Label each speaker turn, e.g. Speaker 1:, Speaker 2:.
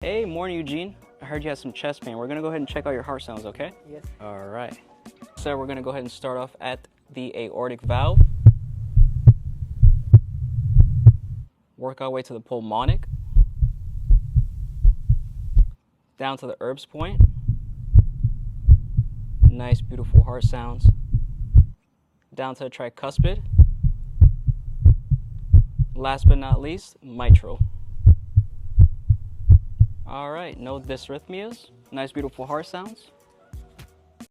Speaker 1: Hey, morning, Eugene. I heard you had some chest pain. We're gonna go ahead and check out your heart sounds, okay?
Speaker 2: Yes.
Speaker 1: All right. So we're gonna go ahead and start off at the aortic valve. Work our way to the pulmonic. Down to the Erb's point. Nice, beautiful heart sounds. Down to the tricuspid. Last but not least, mitral. All right, no dysrhythmias. Nice, beautiful heart sounds.